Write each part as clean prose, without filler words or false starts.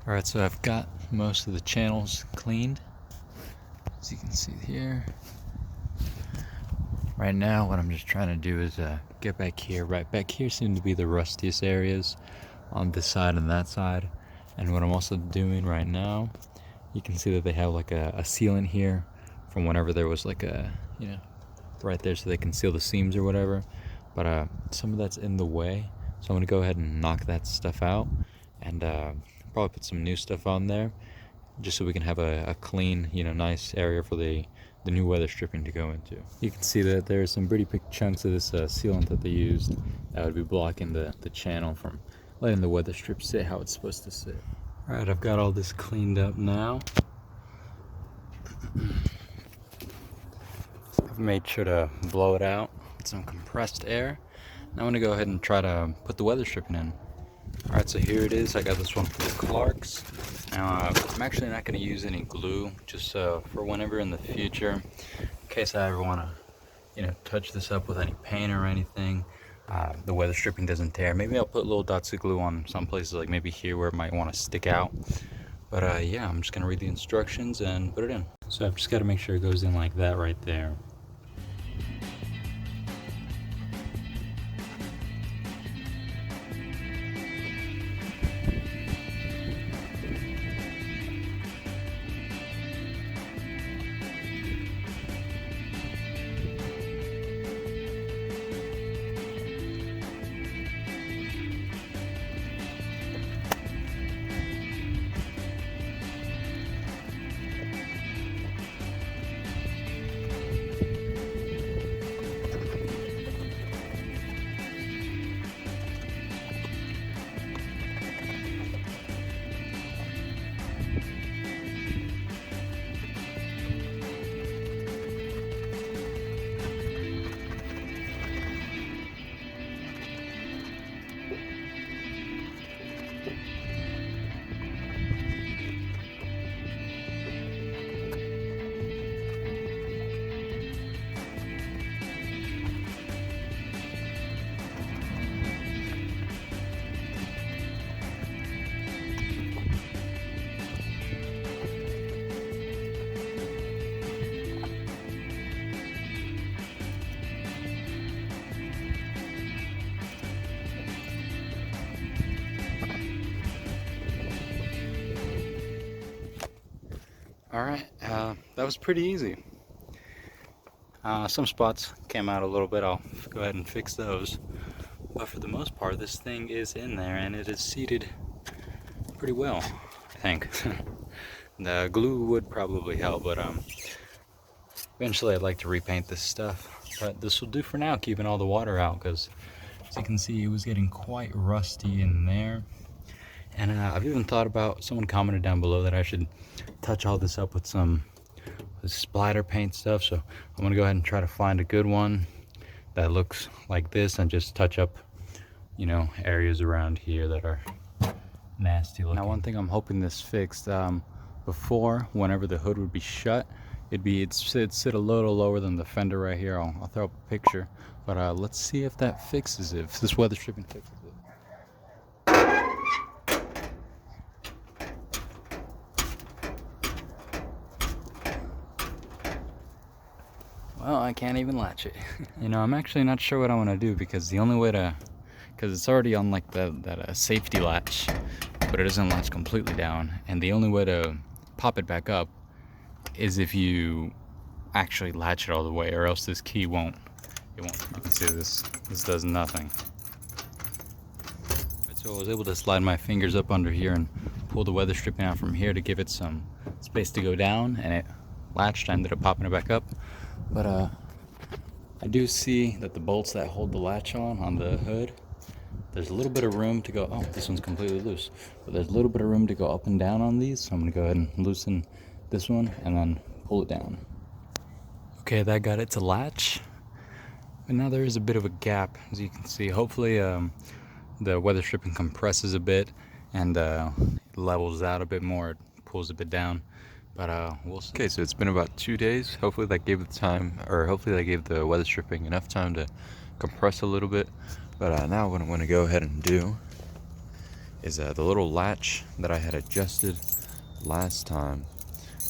Alright, so I've got most of the channels cleaned, as you can see here. Right now, what I'm just trying to do is get back here. Right back here seem to be the rustiest areas on this side and that side. And what I'm also doing right now, you can see that they have like a sealant here from whenever there was like a, right there so they can seal the seams or whatever. But some of that's in the way. So I'm going to go ahead and knock that stuff out and probably put some new stuff on there just so we can have a clean, nice area for the new weather stripping to go into. You can see that there's some pretty big chunks of this sealant that they used that would be blocking the channel from letting the weather strip sit how it's supposed to sit. Alright, I've got all this cleaned up now. I've made sure to blow it out with some compressed air. Now I'm going to go ahead and try to put the weather stripping in. Alright, so here it is. I got this one from Clark's. Now, I'm actually not going to use any glue, just for whenever in the future, in case I ever want to, touch this up with any paint or anything. The weather stripping doesn't tear. Maybe I'll put little dots of glue on some places, like maybe here where it might want to stick out. But yeah, I'm just going to read the instructions and put it in. So I've just got to make sure it goes in like that right there. Alright, that was pretty easy. Some spots came out a little bit. I'll go ahead and fix those. But for the most part, this thing is in there and it is seated pretty well, I think. The glue would probably help, but eventually I'd like to repaint this stuff. But this will do for now, keeping all the water out, because as you can see, it was getting quite rusty in there. And I've even thought about, someone commented down below that I should touch all this up with some splatter paint stuff. So I'm gonna go ahead and try to find a good one that looks like this and just touch up, areas around here that are nasty looking. Now, one thing I'm hoping this fixed, before, whenever the hood would be shut, it'd sit a little lower than the fender right here. I'll throw up a picture, but let's see if that fixes it, if this weather stripping fixes it. Well, I can't even latch it. I'm actually not sure what I want to do, because the only way to, because it's already on like that safety latch, but it doesn't latch completely down, and the only way to pop it back up is if you actually latch it all the way, or else this key won't. You can see this does nothing. So I was able to slide my fingers up under here and pull the weather stripping out from here to give it some space to go down, and it latched. I ended up popping it back up. But I do see that the bolts that hold the latch on the hood, there's a little bit of room to go. Oh, this one's completely loose. But there's a little bit of room to go up and down on these. So I'm going to go ahead and loosen this one and then pull it down. Okay, that got it to latch. But now there is a bit of a gap, as you can see. Hopefully the weather stripping compresses a bit and levels out a bit more. It pulls a bit down. But we'll see. Okay, so it's been about 2 days. Hopefully that gave the weather stripping enough time to compress a little bit. But now what I'm going to go ahead and do is the little latch that I had adjusted last time.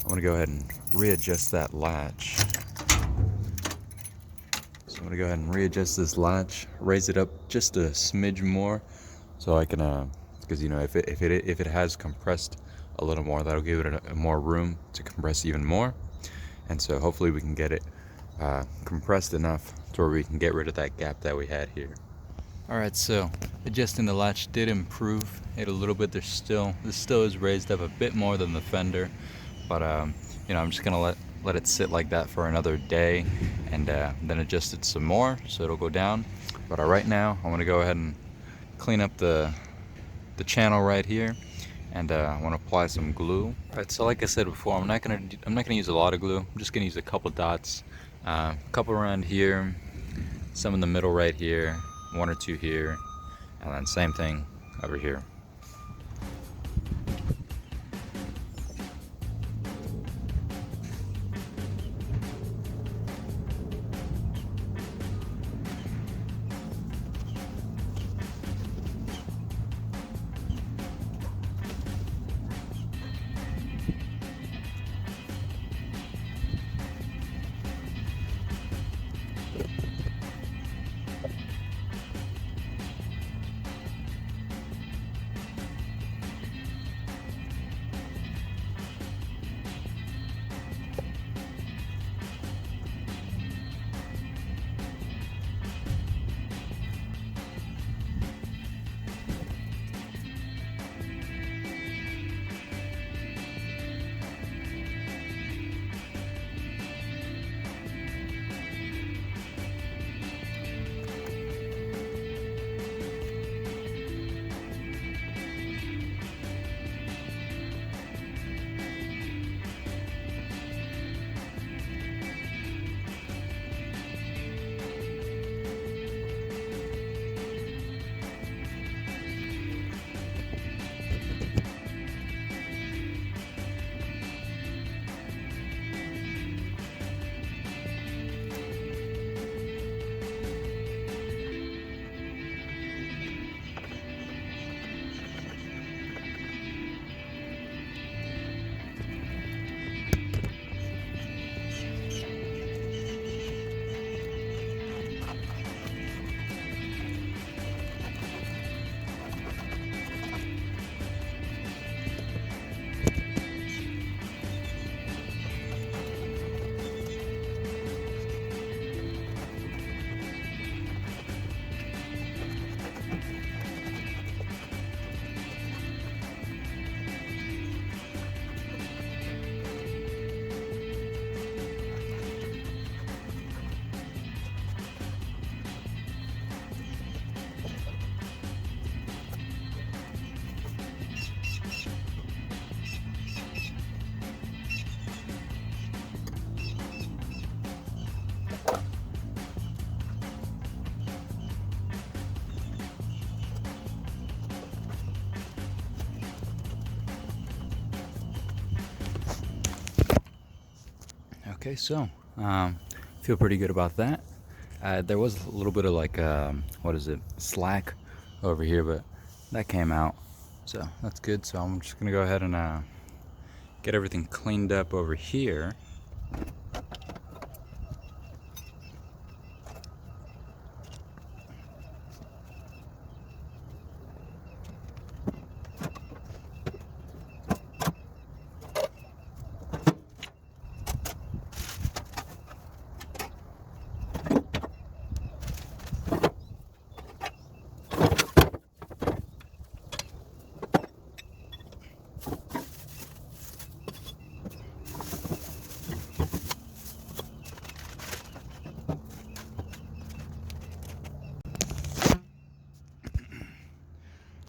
I'm going to go ahead and readjust that latch. So I'm going to go ahead and readjust this latch, raise it up just a smidge more, so I can, because you know, if it has compressed a little more, that'll give it a more room to compress even more. And so hopefully we can get it compressed enough to where we can get rid of that gap that we had here. Alright, so adjusting the latch did improve it a little bit. This still is raised up a bit more than the fender, but you know, I'm just gonna let it sit like that for another day, and then adjust it some more so it'll go down. But right now I want to go ahead and clean up the channel right here, and I want to apply some glue. Alright, so like I said before, I'm not gonna use a lot of glue. I'm just gonna use a couple dots, a couple around here, some in the middle right here, one or two here, and then same thing over here. Okay, so feel pretty good about that. There was a little bit of like slack over here, but that came out, so that's good. So I'm just gonna go ahead and get everything cleaned up over here.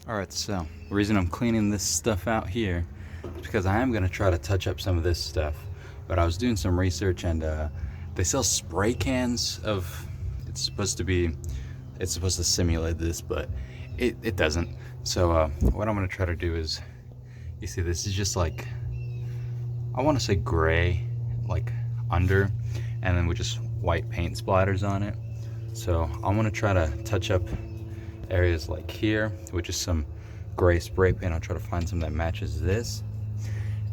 Alright, so the reason I'm cleaning this stuff out here is because I am going to try to touch up some of this stuff. But I was doing some research, and they sell spray cans of, it's supposed to simulate this, but it doesn't. So what I'm going to try to do is, you see this is just like, I want to say gray, like under, and then with just white paint splatters on it. So I want to try to touch up areas like here with just some gray spray paint. I'll try to find some that matches this.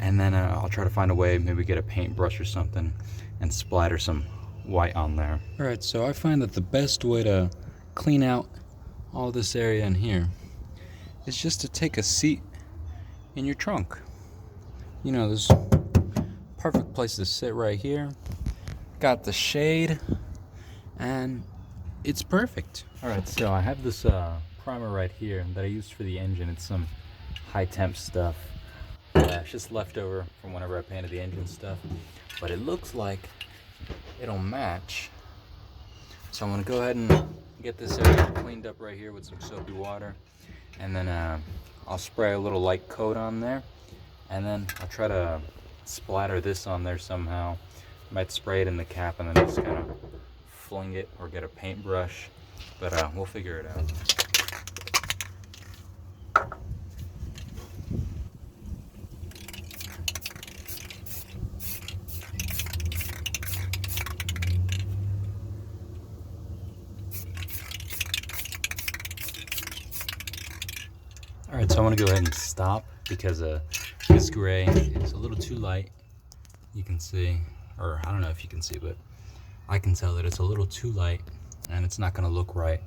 And then I'll try to find a way, maybe get a paintbrush or something and splatter some white on there. Alright, so I find that the best way to clean out all this area in here is just to take a seat in your trunk. You know, there's perfect place to sit right here. Got the shade, and it's perfect. Alright, so I have this primer right here that I used for the engine. It's some high temp stuff. It's just leftover from whenever I painted the engine stuff. But it looks like it'll match. So I'm gonna go ahead and get this area cleaned up right here with some soapy water. And then I'll spray a little light coat on there. And then I'll try to splatter this on there somehow. Might spray it in the cap and then just kind of fling it, or get a paintbrush. But we'll figure it out. Alright, so I'm going to go ahead and stop because this gray is a little too light. You can see, or I don't know if you can see, but I can tell that it's a little too light and it's not going to look right.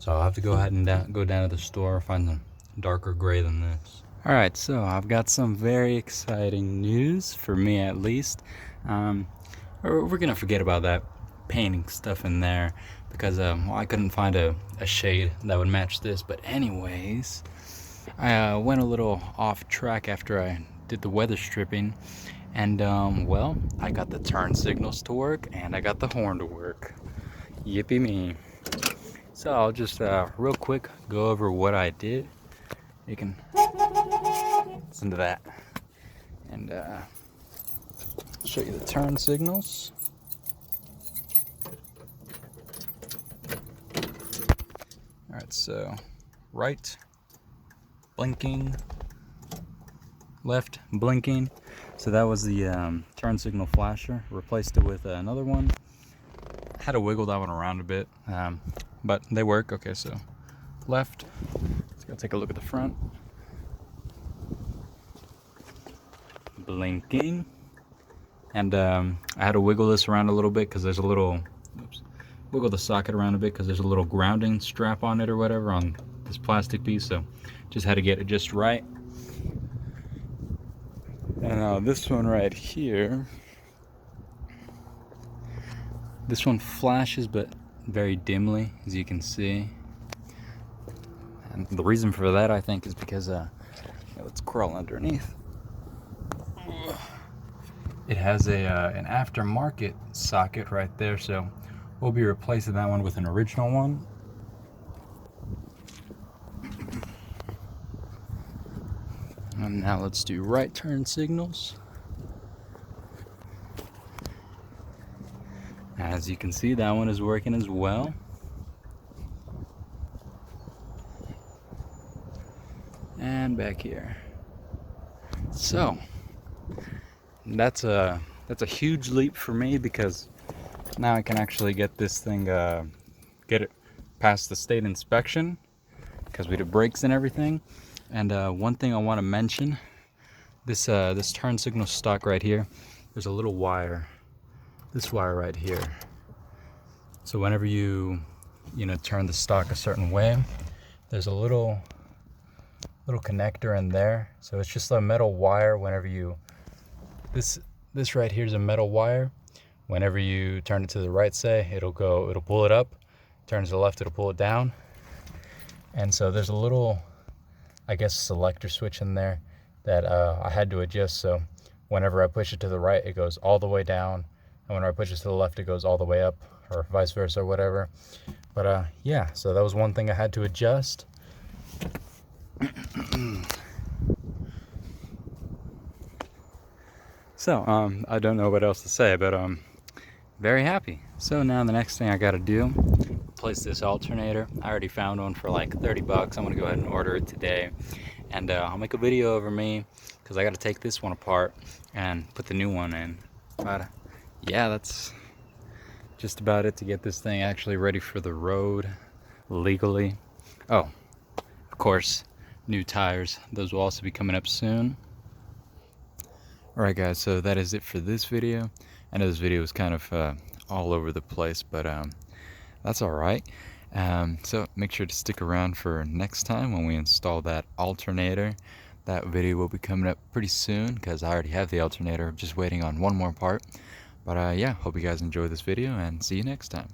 So I'll have to go ahead and go down to the store, find some darker gray than this. Alright, so I've got some very exciting news, for me at least. We're going to forget about that painting stuff in there because well, I couldn't find a shade that would match this. But anyways, I went a little off track after I did the weather stripping, and well, I got the turn signals to work and I got the horn to work. Yippee me. So I'll just real quick go over what I did. You can listen to that, and show you the turn signals. Alright, so right blinking, left blinking. So that was the turn signal flasher. Replaced it with another one. Had to wiggle that one around a bit, but they work. Okay, so left. Let's go take a look at the front. Blinking. And I had to wiggle this around a little bit because there's a little, wiggle the socket around a bit because there's a little grounding strap on it or whatever on this plastic piece. So just had to get it just right. And this one right here, this one flashes but very dimly, as you can see. And the reason for that, I think, is because let's crawl underneath. It has an aftermarket socket right there, so we'll be replacing that one with an original one. And now let's do right turn signals. As you can see, that one is working as well. And back here. So that's a huge leap for me, because now I can actually get this thing, get it past the state inspection, because we did brakes and everything. And one thing I want to mention, this turn signal stock right here, there's a little wire, this wire right here. So whenever you turn the stock a certain way, there's a little connector in there. So it's just a metal wire. Whenever you, this right here is a metal wire. Whenever you turn it to the right, say, it'll pull it up. Turn to the left, it'll pull it down. And so there's a little, I guess, selector switch in there that I had to adjust. So whenever I push it to the right, it goes all the way down, and whenever I push it to the left, it goes all the way up, or vice versa, or whatever. But yeah, so that was one thing I had to adjust. So I don't know what else to say, but very happy. So now the next thing I got to do, replace this alternator. I already found one for like 30 bucks. I'm gonna go ahead and order it today, and I'll make a video over me, because I got to take this one apart and put the new one in. But yeah, that's just about it to get this thing actually ready for the road legally. Oh, of course, new tires. Those will also be coming up soon. Alright guys, so that is it for this video. I know this video was kind of all over the place, but that's alright. So make sure to stick around for next time when we install that alternator. That video will be coming up pretty soon because I already have the alternator, just waiting on one more part. But yeah, hope you guys enjoy this video and see you next time.